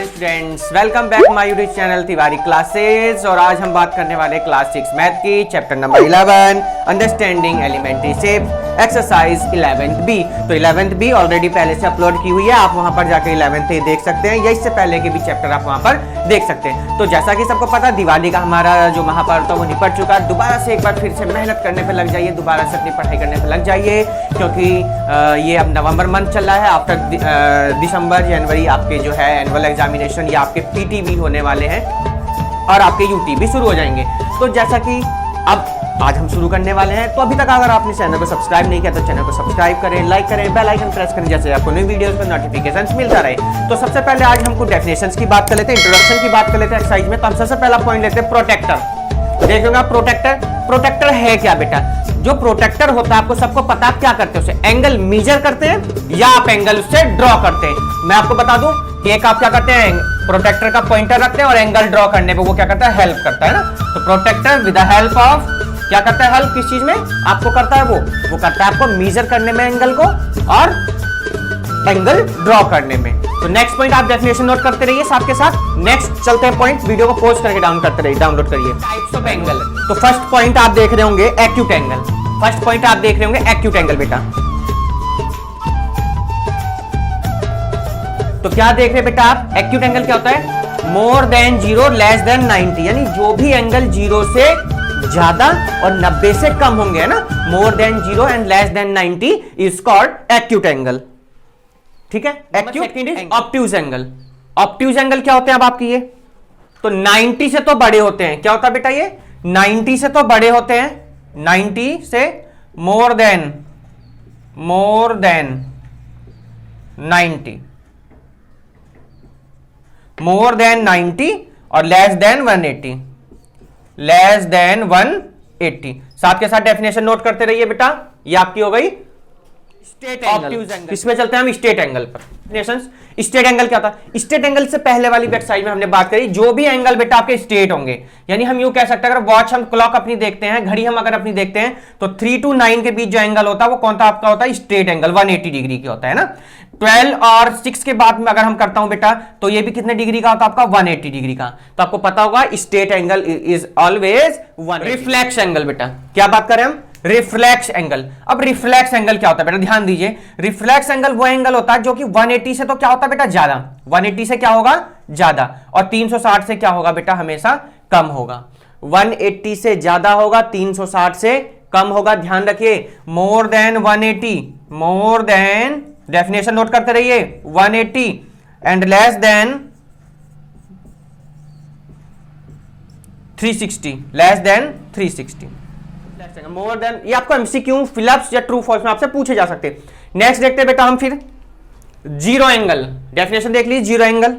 Students, welcome back my YouTube channel Tiwari classes. और आज हम बात करने वाले क्लास 6 मैथ की chapter number 11 understanding elementary shapes exercise 11th B. तो 11th बी ऑलरेडी पहले से अपलोड की हुई है, आप वहां पर जाकर 11th देख सकते हैं, या इससे पहले के भी चैप्टर आप वहां पर देख सकते हैं। तो जैसा कि सबको पता, दिवाली का हमारा जो महापर्व था वो निपट चुका है। दोबारा से एक बार फिर से मेहनत करने पर लग जाइए, दोबारा से अपनी पढ़ाई करने पर लग जाइए, क्योंकि ये अब नवंबर मंथ चल रहा है। आफ्टर दिसंबर जनवरी आपके जो है एनुअल एग्जामिनेशन या आपके पीटी भी होने वाले हैं और आपके यूटी भी शुरू हो जाएंगे। तो जैसा कि अब आज हम शुरू करने वाले हैं, तो अभी तक अगर आपने चैनल को सब्सक्राइब नहीं किया तो चैनल को सब्सक्राइब करें, लाइक करें, बेल आइकन प्रेस करें, जैसे आपको नई वीडियोस पर नोटिफिकेशंस मिलता रहे। तो सबसे पहले आज हमको डेफिनेशंस की बात कर लेते हैं, इंट्रोडक्शन की बात कर लेते हैं एक्सरसाइज में। तो हम सबसे पहला पॉइंट लेते हैं प्रोटेक्टर। देखिएगा प्रोटेक्टर है क्या बेटा? जो प्रोटेक्टर होता है, आपको सबको पता है क्या करते हैं, उसे एंगल मेजर करते हैं या आप एंगल उससे ड्रॉ करते हैं। मैं आपको बता दूं कि एक आप क्या करते हैं, प्रोटेक्टर का पॉइंटर रखते हैं और एंगल ड्रॉ करने पे वो क्या करता है, हेल्प करता है ना। तो protractor with the help of क्या करता है, हेल्प किस चीज में आपको करता है, वो करता है आपको मेजर करने में एंगल को और एंगल ड्रॉ करने में। तो नेक्स्ट पॉइंट आप डेफिनेशन नोट करते रहिए साथ के साथ। नेक्स्ट चलते हैं पॉइंट, वीडियो को पॉज करके डाउनलोड करिए। Types of angle. तो फर्स्ट पॉइंट आप देख रहे होंगे एक्यूट एंगल। फर्स्ट पॉइंट आप देख रहे होंगे एक्यूट एंगल बेटा। तो क्या देख रहे बेटा आप, एक्यूट एंगल क्या होता है, मोर देन 0 लेस देन 90, यानी जो भी एंगल 0 से ज्यादा और 90 से कम होंगे, है ना, more than 0 and less than 90 is called acute angle. ठीक है। Acute is obtuse angle. Obtuse angle क्या होते हैं अब आपकी ये, तो 90 से तो बड़े होते हैं। क्या होता है बेटा ये, 90 से तो बड़े होते हैं, 90 से मोर देन 90, मोर देन 90 और लेस देन 180, लेस देन 180। साथ के साथ डेफिनेशन नोट करते रहिए बेटा। ये आपकी हो गई स्टेट एंगल। इसमें चलते हैं हम स्टेट एंगल पर। स्टेट एंगल क्या था, स्टेट एंगल से पहले वाली एक्सरसाइज में हमने बात करी, जो भी एंगल बेटा आपके स्टेट होंगे, यानी हम यूं कह सकते हैं, अगर वॉच हम क्लॉक अपनी देखते हैं, घड़ी हम अगर अपनी देखते हैं, तो 3 to 9 के बीच जो एंगल होता है वो कौन सा आपका होता है, स्टेट एंगल 180 डिग्री की होता है ना। 12 और 6 के बाद में अगर हम करता हूं बेटा, तो ये भी कितने डिग्री का होता है आपका, 180 डिग्री का। तो आपको पता होगा state angle is always 180। Reflex angle बेटा, क्या बात करें हम, रिफ्लेक्स एंगल। अब रिफ्लेक्स एंगल क्या होता है बेटा, ध्यान दीजिए। रिफ्लेक्स एंगल वो एंगल होता है जो कि 180 से तो क्या होता है बेटा, ज्यादा, 180 से क्या होगा, ज्यादा, और 360 से क्या होगा बेटा, हमेशा कम होगा। 180 से ज्यादा होगा, 360 से कम होगा। ध्यान रखिए, more than 180, more than, definition note करते रहिए, 180 and less than 360, less than 360, more than. ये आपको एमसीक्यू फिलअप्स या ट्रू फॉल्स में आपसे पूछे जा सकते हैं। नेक्स्ट देखते हैं बेटा हम फिर जीरो एंगल। डेफिनेशन देख लीजिए, जीरो एंगल।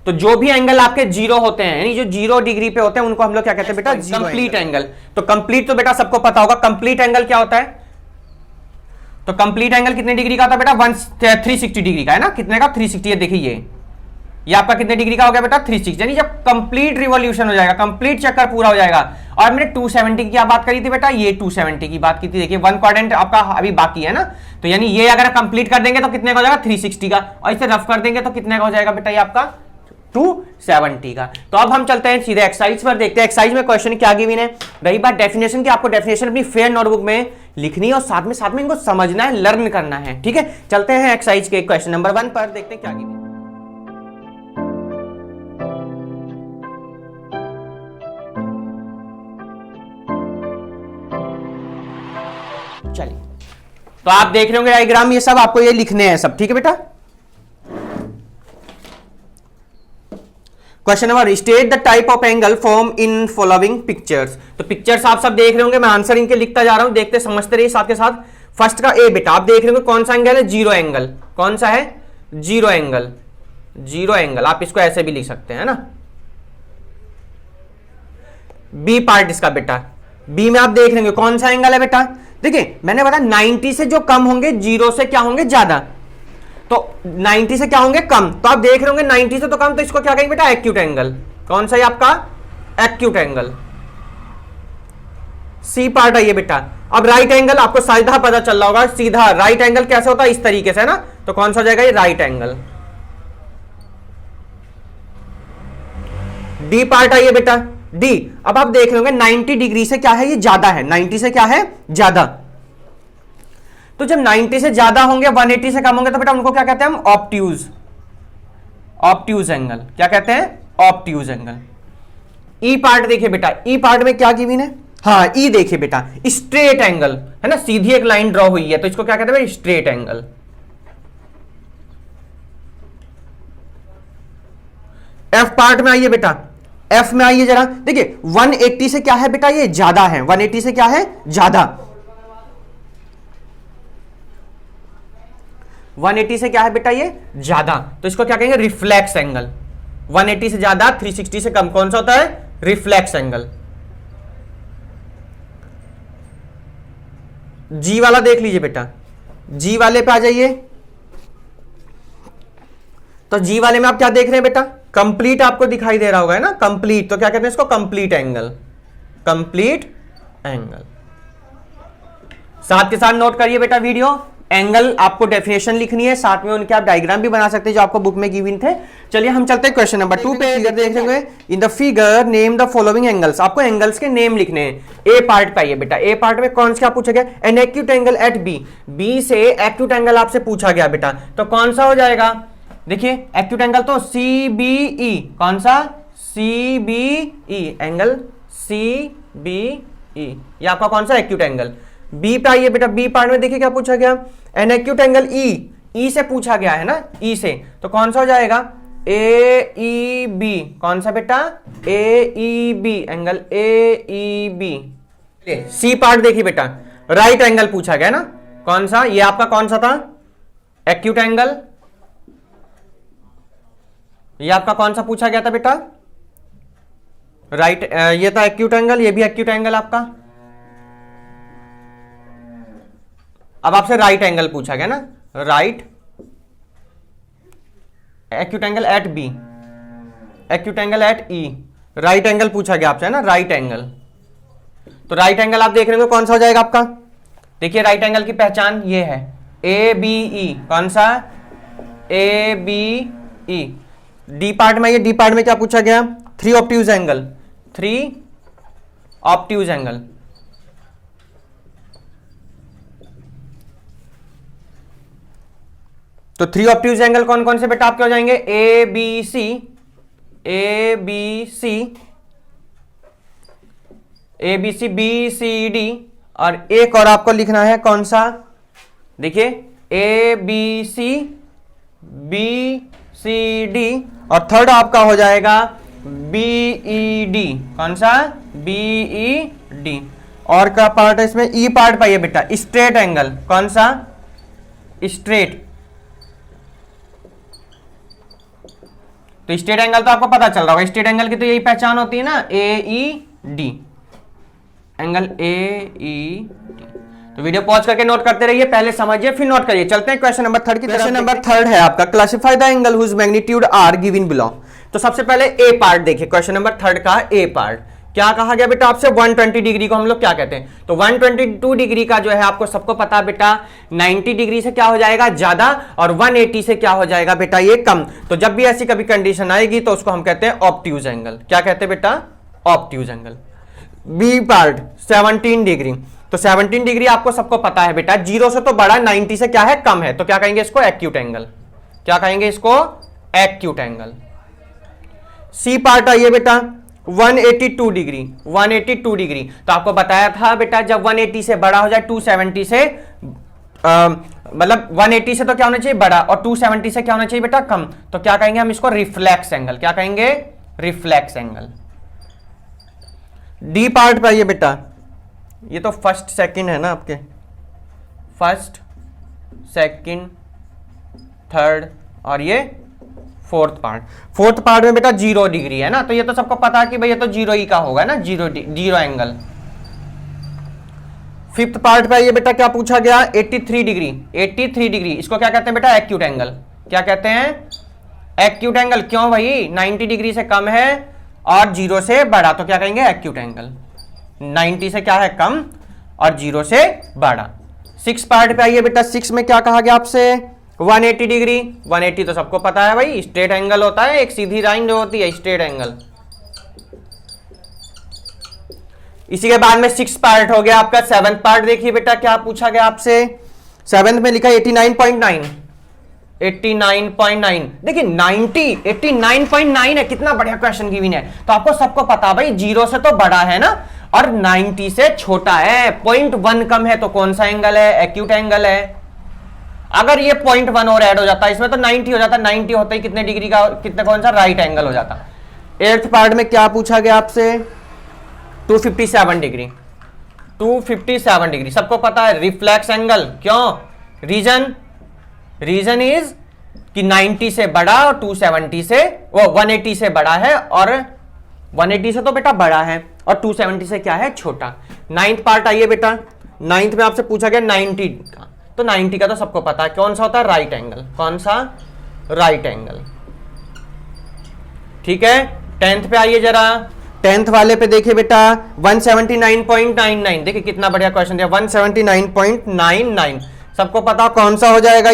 तो जो भी एंगल आपके जीरो होते हैं, यानी जो 0 डिग्री पे होते हैं, उनको हम लोग क्या कहते हैं बेटा, कंप्लीट एंगल। तो कंप्लीट तो बेटा सबको पता होगा, कंप्लीट एंगल क्या होता है, तो कंप्लीट एंगल कितने डिग्री का होता है बेटा, 360 डिग्री का, है ना। कितने का, 360। ये देखिए ये आपका कितने डिग्री का हो गया बेटा, 360। यानी जब कंप्लीट रिवॉल्यूशन हो जाएगा, कंप्लीट चक्कर पूरा हो जाएगा। और मैंने 270 की क्या बात करी थी बेटा, ये 270 की बात की थी। देखिए 1 क्वाड्रेंट आपका अभी बाकी है ना, तो यानी ये अगर कंप्लीट कर देंगे तो कितने का हो जाएगा, 360 का, और इसे रफ कर देंगे तो कितने का हो जाएगा बेटा, ये आपका 270 का। तो अब हम चलते हैं सीधे एक्सरसाइज पर, देखते हैं एक्सरसाइज में क्वेश्चन क्या गिवन है। रही बात डेफिनेशन की, आपको डेफिनेशन अपनी फेयर नोटबुक में लिखनी है और साथ में इनको समझना है, लर्न करना है। ठीक है, चलते हैं एक्सरसाइज के क्वेश्चन नंबर 1 पर, देखते हैं क्या गिवन है। चलिए, तो आप देख रहे होंगे डायग्राम, ये सब आपको ये लिखने हैं सब। ठीक है बेटा, question number, state the type of angle form in following pictures. तो पिक्चर्स आप सब देख रहे होंगे, मैं आंसर इनके लिखता जा रहा हूं, देखते समझते रहिए साथ के साथ। फर्स्ट का ए बेटा, आप देख रहे होंगे कौन सा एंगल है, जीरो एंगल। कौन सा है, जीरो एंगल। जीरो एंगल, आप इसको ऐसे भी लिख सकते हैं ना। बी पार्ट इसका बेटा, बी में आप देख रहे होंगे कौन सा एंगल है बेटा, देखिए मैंने बताया 90 से जो कम होंगे, 0 से क्या होंगे, ज्यादा। तो 90 से क्या होंगे, कम। तो आप देख रहे होंगे 90 से तो कम, तो इसको क्या कहेंगे बेटा, एक्यूट एंगल। कौन सा है आपका, एक्यूट एंगल। सी पार्ट है ये बेटा। अब राइट एंगल आपको सीधा पता चल रहा होगा, सीधा राइट एंगल कैसे होता है, इस तरीके से ना, तो कौन सा हो जाएगा ये राइट एंगल। डी पार्ट आइए बेटा, डी। अब आप देख लोगे 90 डिग्री से क्या है, ये ज्यादा है, 90 से क्या है, ज्यादा। तो जब 90 से ज्यादा होंगे, 180 से कम होंगे, तो बेटा उनको क्या कहते हैं हम, ऑब्ट्यूज, ऑब्ट्यूज एंगल। क्या कहते हैं, ऑब्ट्यूज एंगल। ई पार्ट देखिए बेटा, ई पार्ट में क्या गिवन है, हाँ ई देखिए बेटा, स्ट्रेट एंगल है ना, सीधी एक लाइन ड्रॉ हुई है, तो इसको क्या कहते हैं, स्ट्रेट एंगल। एफ पार्ट में आइए बेटा, एफ में आइए जरा, देखिए 180 से क्या है बेटा, ये ज्यादा है, 180 से क्या है, ज्यादा, 180 से क्या है बेटा, ये ज्यादा, तो इसको क्या कहेंगे, रिफ्लेक्स एंगल। 180 से ज्यादा, 360 से कम, कौन सा होता है, रिफ्लेक्स एंगल। जी वाला देख लीजिए बेटा, जी वाले पे आ जाइए, तो जी वाले में आप क्या देख रहे हैं बेटा, कंप्लीट आपको दिखाई दे रहा होगा है ना, कंप्लीट, तो क्या कहते हैं इसको, कंप्लीट एंगल, कंप्लीट एंगल। साथ के साथ नोट करिए बेटा वीडियो, एंगल आपको डेफिनेशन लिखनी है, साथ में उनके आप डायग्राम भी बना सकते हैं जो आपको बुक में गिवन थे। चलिए हम चलते हैं क्वेश्चन नंबर 2 पे। फिगर देख लेंगे, in the figure name the following angles. आपको एंगल्स के नेम लिखने हैं। ए पार्ट पे आइए बेटा, ए पार्ट में कौन सा पूछा गया, an acute angle at B, B से एक्यूट एंगल आपसे पूछा गया बेटा, तो कौन सा हो जाएगा, देखिए एक्यूट एंगल तो सी बी ई, कौन सा, C B E, angle C B E, ये आपका कौन सा एक्यूट एंगल। बी पे आइए बेटा, बी पार्ट में देखिए क्या पूछा गया, एन एक्यूट एंगल ई, ई से पूछा गया है ना, ई से, तो कौन सा हो जाएगा, ए ई बी, कौन सा बेटा, A E B, angle A E B. C part देखिए बेटा, राइट एंगल पूछा गया ना, कौन सा, ये आपका कौन सा था, एक्यूट एंगल, ये आपका कौन सा पूछा गया था बेटा, राइट, ये था एक्यूट एंगल, ये भी एक्यूट एंगल आपका। अब आपसे राइट एंगल पूछा गया ना, right acute angle at B, acute angle at E, right angle पूछा गया आपसे है ना, राइट एंगल। तो राइट एंगल आप देख रहे हो कौन सा हो जाएगा आपका, देखिए राइट एंगल की पहचान ये है, ए बी ई, कौन सा, A B E. D part में, ये डी पार्ट में क्या पूछा गया, 3 ऑब्ट्यूज एंगल, 3 ऑब्ट्यूज एंगल। तो 3 ऑब्ट्यूज एंगल कौन कौन से बेटा आपके हो जाएंगे, A B C, A B C, A B C, B C D, और एक और आपको लिखना है कौन सा, देखिए A B C, B C D, और थर्ड आपका हो जाएगा बी ई डी, कौन सा, बी ई डी। और क्या पार्ट है इसमें, ई पार्ट पाइए बेटा, स्ट्रेट एंगल, कौन सा, स्ट्रेट। तो स्ट्रेट एंगल तो आपको पता चल रहा होगा, स्ट्रेट एंगल की तो यही पहचान होती है ना, A E D, angle A E D. तो वीडियो पॉज करके नोट करते रहिए, पहले समझिए फिर नोट करिए। चलते हैं क्वेश्चन नंबर 3 की तरफ। क्वेश्चन नंबर 3 है आपका, classify the angle whose magnitude are given below. तो सबसे पहले ए पार्ट देखिए, क्वेश्चन नंबर 3 का ए पार्ट क्या कहा गया बेटा आपसे, 120 डिग्री को हम लोग क्या कहते हैं, तो 122 डिग्री का जो है आपको सबको पता बेटा, 90 डिग्री से क्या हो जाएगा ज्यादा, और 180 से क्या हो जाएगा बेटा ये कम। तो जब भी ऐसी कभी कंडीशन आएगी तो उसको हम कहते हैं ऑब्ट्यूज एंगल। क्या कहते हैं बेटा, obtuse angle. B part 17 degree, तो 17 डिग्री आपको सबको पता है बेटा, 0 से तो बड़ा, 90 से क्या है कम है, तो क्या कहेंगे इसको, एक्यूट एंगल। क्या कहेंगे इसको, एक्यूट एंगल। सी पार्ट आइए बेटा, 182 डिग्री, 182 डिग्री, तो आपको बताया था बेटा जब 180 से बड़ा हो जाए, 270 से मतलब 180 से तो क्या होना चाहिए बड़ा, और 270 से क्या होना चाहिए बेटा कम, तो क्या कहेंगे हम इसको, रिफ्लेक्स एंगल। क्या कहेंगे, रिफ्लेक्स एंगल। डी पार्ट पे आइए बेटा, ये तो फर्स्ट सेकंड है ना आपके, फर्स्ट सेकंड थर्ड, और ये फोर्थ पार्ट। फोर्थ पार्ट में बेटा 0 डिग्री है ना, तो ये तो सबको पता है कि भाई ये तो 0 ही का होगा ना, 0 एंगल। फिफ्थ पार्ट पे ये बेटा क्या पूछा गया, 83 डिग्री, 83 डिग्री, इसको क्या कहते हैं बेटा, एक्यूट एंगल। क्या कहते हैं, एक्यूट एंगल। क्यों भाई, 90 डिग्री से कम है और 0 से बड़ा, तो क्या कहेंगे, एक्यूट एंगल। 90 से क्या है कम और 0 से बड़ा। 6 पार्ट पे आइए बेटा। 6 में क्या कहा गया आपसे? 180 डिग्री। 180 तो सबको पता है भाई, स्ट्रेट एंगल होता है, एक सीधी लाइन जो होती है स्ट्रेट एंगल। इसी के बाद में 6 पार्ट हो गया आपका। 7th पार्ट देखिए बेटा क्या पूछा गया आपसे। 7th में लिखा 89.9। 89.9 देखिए 90 89.9 है, कितना बढ़िया क्वेश्चन गिवन है। तो आपको सबको पता भाई 0 से तो बड़ा है ना, और 90 से छोटा है। 0.1 कम है तो कौन सा एंगल है? एक्यूट एंगल है। अगर ये 0.1 और ऐड हो जाता है इसमें तो 90 हो जाता। 90 होता ही कितने डिग्री का, कितने कौन सा राइट एंगल हो जाता। 8th पार्ट में क्या पूछा गया आपसे? 257 डिग्री। 257 डिग्री सबको पता है, रिफ्लेक्स एंगल। क्यों? रीजन इज कि 90 से बड़ा और 270 से 180 से बड़ा है, और 180 से तो बेटा बड़ा है और 270 से क्या है? छोटा। 9th पार्ट आइए बेटा। 9th में आपसे पूछा गया 90 का, तो 90 का तो सबको पता है कौन सा होता है? Right angle. कौन सा? Right angle. ठीक है। 10th पे आइए जरा। 10th वाले पे देखिए बेटा 179.99। देखिए कितना बढ़िया क्वेश्चन दिया। 179.99 सबको पता कौन सा हो जाएगा?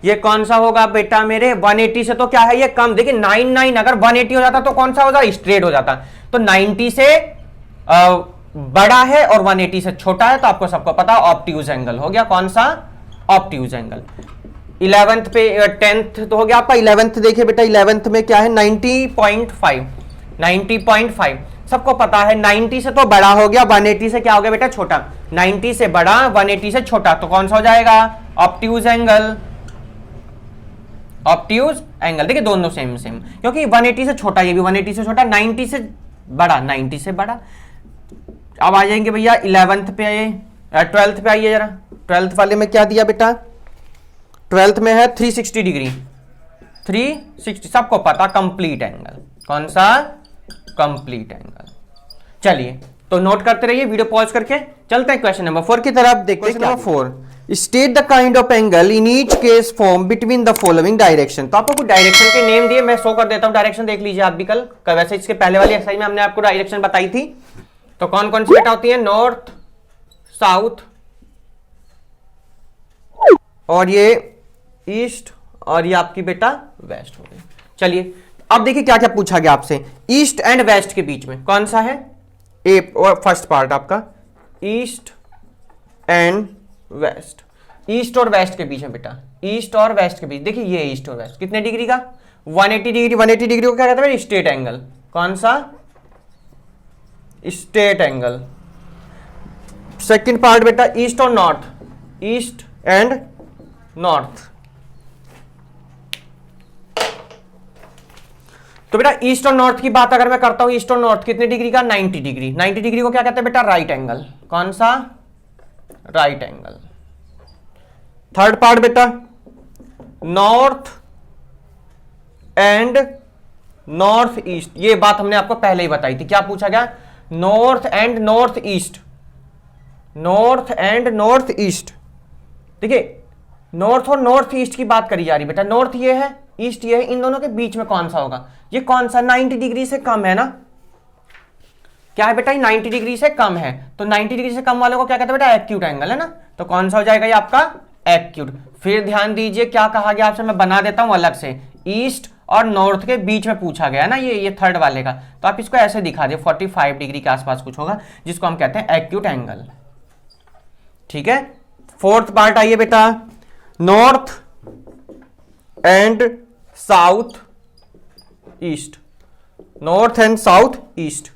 ये कौन सा होगा बेटा मेरे? 180 से तो क्या है ये? कम। देखिए 99 अगर 180 हो जाता तो कौन सा हो जाता? स्ट्रेट हो जाता। तो 90 से बड़ा है और 180 से छोटा है, तो आपको सबको पता ऑब्ट्यूज एंगल हो गया। कौन सा? Obtuse angle. 11th पे 10th तो हो गया आपका। 11th देखिए बेटा। 11th में क्या है? 90.5। 90.5 सबको पता है 90 से तो बड़ा हो गया, 180 से क्या हो गया बेटा? छोटा। 90 से बड़ा 180 से छोटा, तो कौन सा हो जाएगा? Obtuse angle. Obtuse angle. देखिए दोनों सेम क्योंकि 180 से छोटा, ये भी 180 से छोटा, 90 से बड़ा 90 से बड़ा। अब आ जाएंगे भैया 11th पे आइए, 12th पे आइए जरा। 12th वाले में क्या दिया बेटा? 12th में है 360 डिग्री। 360 सबको पता कंप्लीट एंगल। कौन सा? Complete angle. चलिए तो नोट करते रहिए, वीडियो पॉज करके चलते हैं क्वेश्चन नंबर 4 की तरफ। देखते हैं number 4। State the kind of angle in each case form between the following direction. तो आपको कुछ डायरेक्शन के नेम दिए, मैं शो कर देता हूं। डायरेक्शन देख लीजिए आप भी कल वैसे इसके पहले वाली एक्सरसाइज में हमने आपको डायरेक्शन बताई थी। तो कौन कौन सी बेटा होती है? नॉर्थ, साउथ, और ये ईस्ट, और ये आपकी बेटा वेस्ट हो गई। चलिए अब देखिए क्या क्या पूछा गया आपसे। ईस्ट एंड वेस्ट के बीच में कौन सा है? ए और फर्स्ट पार्ट आपका ईस्ट एंड वेस्ट। ईस्ट और वेस्ट के बीच में बेटा, ईस्ट और वेस्ट के बीच देखिए ये ईस्ट और वेस्ट कितने डिग्री का? 180 डिग्री। 180 डिग्री को क्या कहते हैं? Straight angle. कौन सा? Straight angle. सेकंड पार्ट बेटा ईस्ट और नॉर्थ, ईस्ट एंड नॉर्थ। तो बेटा ईस्ट और नॉर्थ की बात अगर मैं करता हूं, ईस्ट और नॉर्थ कितने डिग्री का? 90 डिग्री। 90 डिग्री को क्या कहते हैं बेटा? Right angle. कौन सा? Right angle. थर्ड पार्ट बेटा नॉर्थ एंड नॉर्थ ईस्ट। ये बात हमने आपको पहले ही बताई थी। क्या पूछा गया? North and north east. North and north east. देखिए नॉर्थ और नॉर्थ ईस्ट की बात करी जा रही बेटा। नॉर्थ ये है, ईस्ट ये है, इन दोनों के बीच में कौन सा होगा? ये कौन सा? 90 डिग्री से कम है ना। क्या है बेटा? ये 90 डिग्री से कम है, तो 90 डिग्री से कम वालों को क्या कहते हैं बेटा? एक्यूट एंगल है ना। तो कौन सा हो जाएगा ये आपका? एक्यूट। फिर ध्यान दीजिए क्या कहा गया आपसे, मैं बना देता हूं अलग से। ईस्ट और नॉर्थ के बीच में पूछा गया ना ये थर्ड वाले का, तो आप इसको ऐसे दिखा दिए 45 डिग्री के आसपास कुछ होगा, जिसको हम कहते हैं एक्यूट एंगल। ठीक है। फोर्थ पार्ट आइए बेटा, north and south east. North and south east.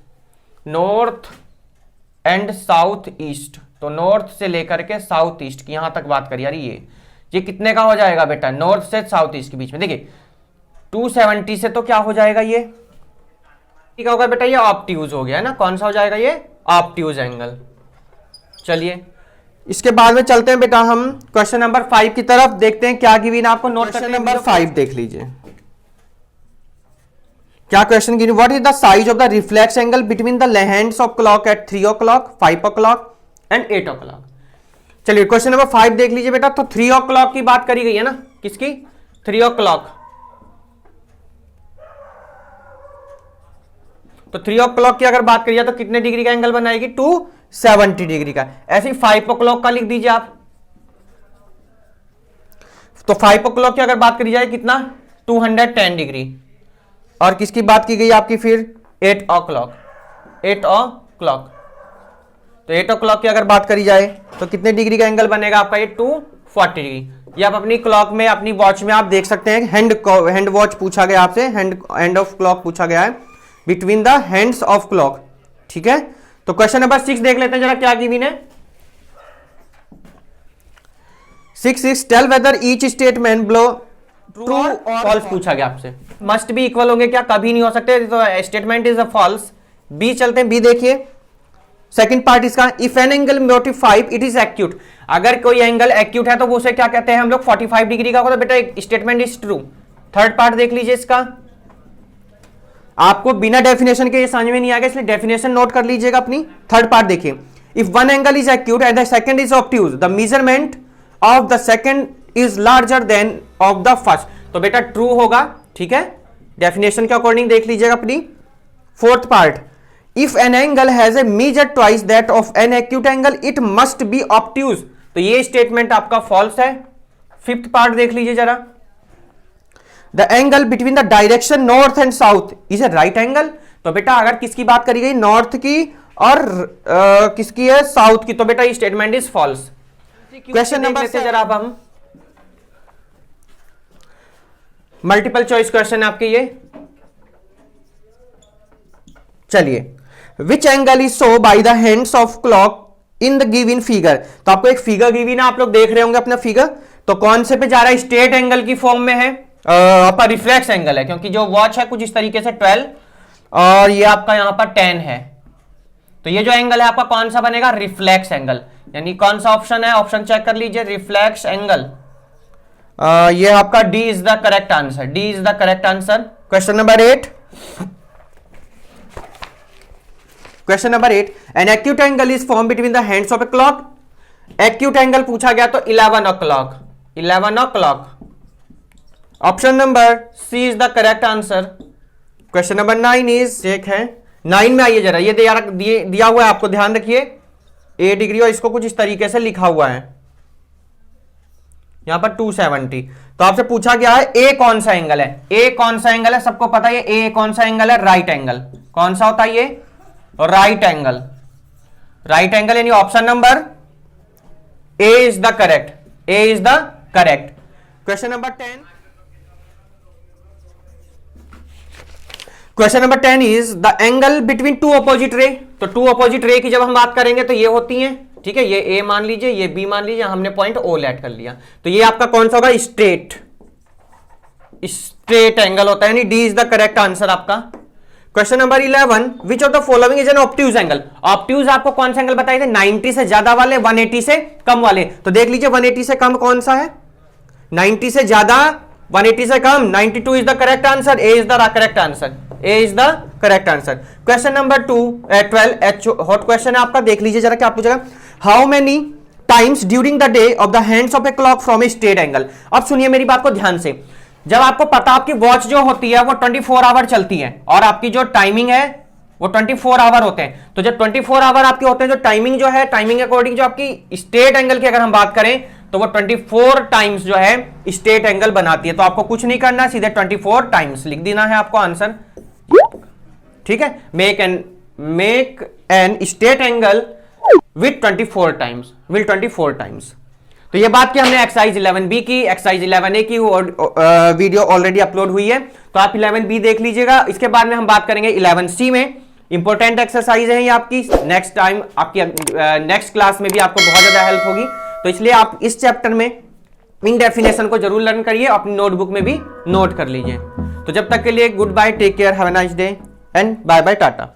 North and south east. तो नॉर्थ से लेकर के साउथ ईस्ट की यहां तक बात करिए यार। ये कितने का हो जाएगा बेटा? नॉर्थ से साउथ ईस्ट के बीच में देखिए 270 से तो क्या हो जाएगा ये? क्या होगा बेटा? ये ऑब्ट्यूज हो गया है ना। कौन सा हो जाएगा ये? Obtuse angle. चलिए इसके बाद में चलते हैं बेटा हम क्वेश्चन नंबर 5 की तरफ। देखते हैं क्या गिवन आपको। नोट क्वेश्चन नंबर 5 देख लीजिए क्या question given. What is the size of the reflex angle between the hands of clock at 3 o'clock, 5 o'clock and 8 o'clock। चलिए क्वेश्चन नंबर 5 देख लीजिए बेटा। तो 3 o'clock की बात करी गई है ना। किसकी? 3 o'clock। तो 3 o'clock की अगर बात करिए तो कितने डिग्री का एंगल बनाएगी? 70 डिग्री का। ऐसे 5 o'clock का लिख दीजिए आप। तो 5 o'clock की अगर बात करी जाए कितना 210 डिग्री। और किसकी बात की गई आपकी फिर 8 o'clock। तो 8 o'clock की अगर बात करी जाए तो कितने डिग्री का एंगल बनेगा आपका ये 240 डिग्री। ये आप अपनी क्लॉक में अपनी वॉच में आप देख सकते हैं। हैंड वॉच पूछा गया आपसे, हैंड ऑफ क्लॉक पूछा गया है, between the hands of clock. ठीक है, तो क्वेश्चन नंबर 6 देख लेते हैं जरा क्या गिवन है। 6 tell whether each statement below true और फॉल्स पूछा गया आपसे। मस्ट बी इक्वल होंगे क्या, कभी नहीं हो सकते, तो statement is a false. B चलते हैं, बी देखिए सेकंड पार्ट इसका, if an angle 45 it is acute. अगर कोई एंगल एक्यूट है तो वो उसे क्या कहते हैं हम लोग 45 डिग्री का होगा, तो बेटा statement is true. Third part देख लीजिए इसका, आपको बिना डेफिनेशन के ये समझ में नहीं आएगा, इसलिए डेफिनेशन नोट कर लीजिएगा अपनी। थर्ड पार्ट देखिए, if one angle is acute and the second is obtuse the measurement of the second is larger than of the first, तो बेटा ट्रू होगा। ठीक है, डेफिनेशन के अकॉर्डिंग देख लीजिएगा अपनी। Fourth part, if an angle has a measure twice that of an acute angle it must be obtuse, तो ये स्टेटमेंट आपका फॉल्स है। फिफ्थ पार्ट देख लीजिए जरा, the angle between the direction north and south is a right angle, तो बेटा अगर किसकी बात करी गई नॉर्थ की और किसकी है साउथ की, तो बेटा ये statement is false. Question number से जरा अब हम मल्टीपल चॉइस क्वेश्चन आपके ये, चलिए which angle is show by the hands of clock in the given figure, तो आपको एक फिगर गिवन है, आप लोग देख रहे होंगे अपना फिगर, तो कौन से पे जा रहा है, स्ट्रेट एंगल की फॉर्म में है, आपका रिफ्लेक्स एंगल है, क्योंकि जो वॉच है कुछ इस तरीके से 12 और ये आपका यहां पर 10 है, तो ये जो एंगल है आपका कौन सा बनेगा, रिफ्लेक्स एंगल। यानी कौन सा ऑप्शन है, ऑप्शन चेक कर लीजिए, रिफ्लेक्स एंगल। ये आपका D is the correct answer, D is the correct answer. Question number 8, question number 8, an acute angle is form between the hands of a clock. Acute angle पूछा गया तो 11 o'clock, 11 o'clock। Option number C is the correct answer. Question number 9 is, एक है 9 में आइए जरा, ये दिया हुआ है आपको, ध्यान रखिए 8 डिग्री और इसको कुछ इस तरीके से लिखा हुआ है यहां पर 270, तो आपसे पूछा गया है ए कौन सा एंगल है, ए कौन सा एंगल है, सबको पता है ए कौन सा एंगल है, राइट एंगल। कौन सा होता है ये, राइट एंगल, राइट एंगल, यानी option number A is the correct, A is the correct. Question number 10, question number 10 is the angle between two opposite ray, तो टू अपोजिट रे की जब हम बात करेंगे तो ये होती हैं, ठीक है, ये ए मान लीजिए, ये बी मान लीजिए, हमने पॉइंट ओ लेट कर लिया, तो ये आपका कौन सा होगा, स्ट्रेट, स्ट्रेट एंगल होता है, यानी D is the correct answer आपका। Question number 11, which of the following is an obtuse angle. Obtuse आपको कौन सा एंगल बताए थे, 90 से ज्यादा वाले, 180 से कम वाले, तो देख लीजिए 180 से कम कौन सा है, 90 से ज्यादा, 180 से कम, 92 is the correct answer, A is the correct answer, A is the correct answer. Question number 12 hot question है आपका, देख लीजिए जरा क्या पूछेगा, how many times during the day of the hands of a clock from a straight angle. अब सुनिए मेरी बात को ध्यान से, जब आपको पता आपकी वॉच जो होती है वो 24 आवर चलती है और आपकी जो टाइमिंग है वो 24 आवर होते हैं, तो जब 24 आवर आपके होते हैं, जो टाइमिंग जो है, टाइमिंग अकॉर्डिंग जो आपकी स्ट्रेट एंगल की अगर हम बात करें तो वो 24 टाइम्स जो है स्ट्रेट एंगल बनाती है, तो आपको कुछ नहीं करना, सीधे 24 टाइम्स लिख देना है आपको आंसर। ठीक है, make an straight angle with 24 times, will 24 times. तो ये बात की हमने एक्सरसाइज 11B की, एक्सरसाइज 11A की वीडियो ऑलरेडी अपलोड हुई है, तो आप 11B देख लीजिएगा। इसके बाद में हम बात करेंगे 11C में, इंपॉर्टेंट एक्सरसाइज है ये आपकी, नेक्स्ट टाइम आपकी नेक्स्ट क्लास में भी आपको बहुत ज्यादा हेल्प होगी, तो इसलिए आप इस चैप्टर में इन डेफिनेशन को जरूर लर्न करिए, अपनी नोटबुक में भी नोट कर लीजिए। तो जब तक के लिए good bye, take care, have a nice day and bye bye, Tata.